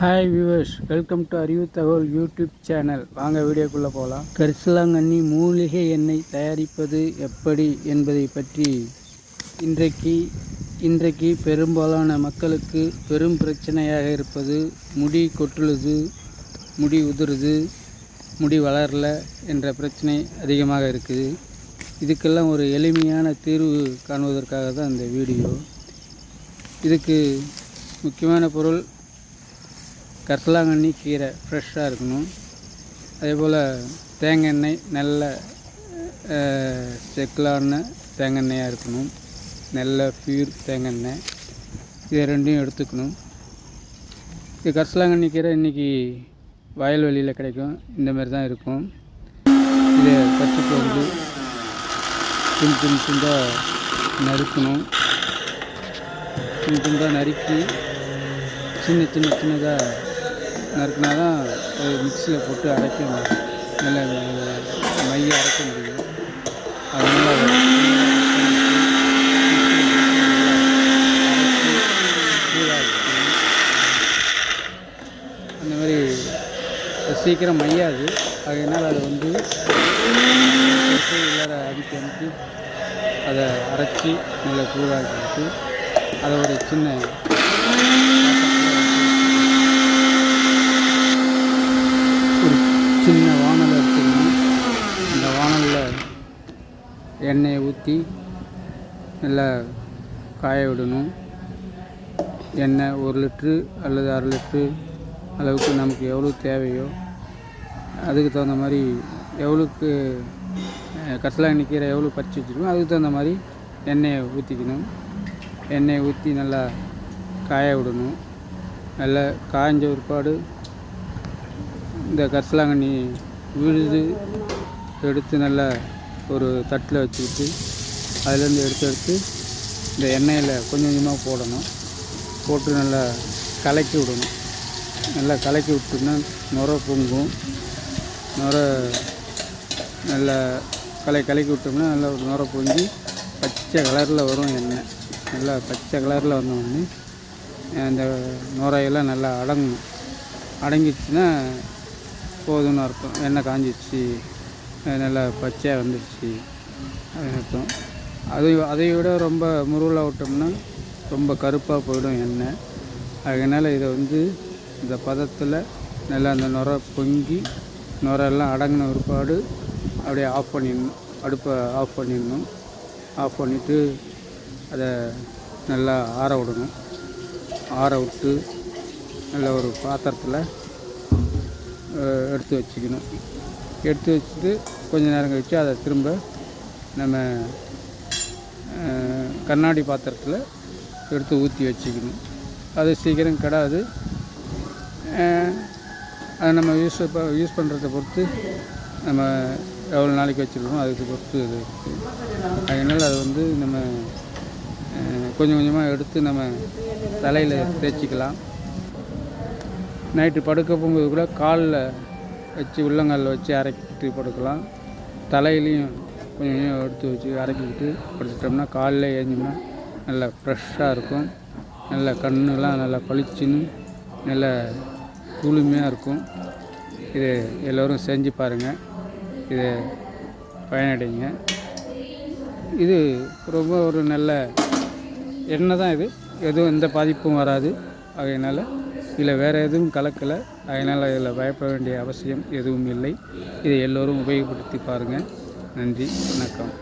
Hi viewers, welcome to அறிவு தகவல் YouTube channel. வாங்க வீடியோக்குள்ளே போகலாம். கரிசலாங்கண்ணி மூலிகை எண்ணெய் தயாரிப்பது எப்படி என்பதை பற்றி இன்றைக்கு பெரும்பாலான மக்களுக்கு பெரும் பிரச்சனையாக இருப்பது முடி கொட்டுழுது, முடி உதிருது, முடி வளரல என்ற பிரச்சனை அதிகமாக இருக்குது. இதுக்கெல்லாம் ஒரு எளிமையான தீர்வு காணுவதற்காக தான் இந்த வீடியோ. இதுக்கு முக்கியமான பொருள் கரிசலாங்கண்ணி கீரை ஃப்ரெஷ்ஷாக இருக்கணும். அதேபோல் தேங்காய் எண்ணெய் நல்ல செக்கிலான தேங்காய் எண்ணெயாக இருக்கணும். நல்ல பியூர் தேங்காய் எண்ணெய், இதை ரெண்டையும் எடுத்துக்கணும். இது கரிசலாங்கண்ணி கீரை இன்றைக்கி வயல்வெளியில் கிடைக்கும். இந்தமாரி தான் இருக்கும். இதை கற்றுக்கு வந்து துண்டாக நறுக்கணும். துண்டாக நறுக்கி சின்னதாக நறுக்கினா தான் மிக்சியில் போட்டு அரைக்கணும். நல்ல மைய அரைக்க முடியும். அதனால் அந்த மாதிரி சீக்கிரம் மையாது. அதனால் அதை வந்து உள்ளார அடிக்க அதை அரைச்சி நல்லா கூழாக்கிட்டு அதை ஒரு சின்ன வானல் எடுத்துக்கணும். அந்த வானலில் எண்ணெயை ஊற்றி நல்லா காய விடணும். எண்ணெய் 1 லிட்ரு அல்லது 1/2 லிட்ரு அளவுக்கு நமக்கு எவ்வளோ தேவையோ அதுக்கு தகுந்த மாதிரி, எவ்வளோக்கு கரிசலாங்கண்ணி கீரை எவ்வளோ பறித்து வச்சுருக்கோம் அதுக்கு தகுந்த மாதிரி எண்ணெயை ஊற்றிக்கணும். எண்ணெயை ஊற்றி நல்லா காய விடணும். நல்லா காய்ஞ்ச பிற்பாடு இந்த கரிசலாங்கண்ணி விழுது எடுத்து நல்லா ஒரு தட்டில் வச்சுக்கிட்டு அதிலேருந்து எடுத்து இந்த எண்ணெயில் கொஞ்சம் கொஞ்சமாக போடணும். போட்டு நல்லா கலக்கி விடணும். நல்லா கலக்கி விட்டோம்னா நுரை பொங்கும். நுரை நல்லா கலக்கி விட்டோம்னா நல்லா நுரை பொங்கி பச்சை கலரில் வரும் எண்ணெய். நல்லா பச்சை கலரில் வந்தோடனே அந்த நுரையெல்லாம் நல்லா அடங்கணும். அடங்கிடுச்சுன்னா போதும்னு அர்த்தம். எண்ணெய் காஞ்சிடுச்சு, நல்லா பச்சையாக வந்துடுச்சு அப்படின்னு அர்த்தம். அதை விட ரொம்ப முருகலாக விட்டோம்னா ரொம்ப கருப்பாக போயிடும் எண்ணெய். அதனால் இதை வந்து இந்த பதத்தில் நல்லா அந்த நுரை பொங்கி நுரெல்லாம் அடங்கின ஒருபாடு அப்படியே ஆஃப் பண்ணிடணும். அடுப்பை ஆஃப் பண்ணிடணும். ஆஃப் பண்ணிவிட்டு அதை நல்லா ஆற விடணும். ஆற விட்டு நல்ல ஒரு பாத்திரத்தில் எடுத்து வச்சுக்கணும். எடுத்து வச்சுட்டு கொஞ்சம் நேரம் கழித்து அதை திரும்ப நம்ம கண்ணாடி பாத்திரத்தில் எடுத்து ஊற்றி வச்சுக்கணும். அது சீக்கிரம் கெடாது. அதை நம்ம யூஸ் பண்ணுறத பொறுத்து நம்ம எவ்வளோ நாளைக்கு வச்சுருக்கோம் அதுக்கு பொறுத்து இது இருக்குது. அதனால் அதை வந்து நம்ம கொஞ்சம் கொஞ்சமாக எடுத்து நம்ம தலையில் தேய்ச்சிக்கலாம். நைட்டு படுக்க போகும்போது கூட காலில் வச்சு உள்ளங்காலில் வச்சு அரைக்கிட்டு படுக்கலாம். தலையிலையும் கொஞ்சம் கொஞ்சம் எடுத்து வச்சு அரைக்கிக்கிட்டு படுத்துட்டோம்னா காலில் ஏஞ்சோம்னா நல்லா ஃப்ரெஷ்ஷாக இருக்கும். நல்லா கண்ணுலாம் நல்லா பளிச்சுன்னு நல்லா குளுமையாக இருக்கும். இது எல்லோரும் செஞ்சு பாருங்கள். இதை பயனடைங்க. இது ரொம்ப ஒரு நல்ல எண்ணெய் தான். இது எதுவும் எந்த பாதிப்பும் வராது. அதனால் இதில் வேறு எதுவும் கலக்கலை. அதனால் இதில் பயப்பட வேண்டிய அவசியம் எதுவும் இல்லை. இதை எல்லோரும் உபயோகப்படுத்தி பாருங்கள். நன்றி, வணக்கம்.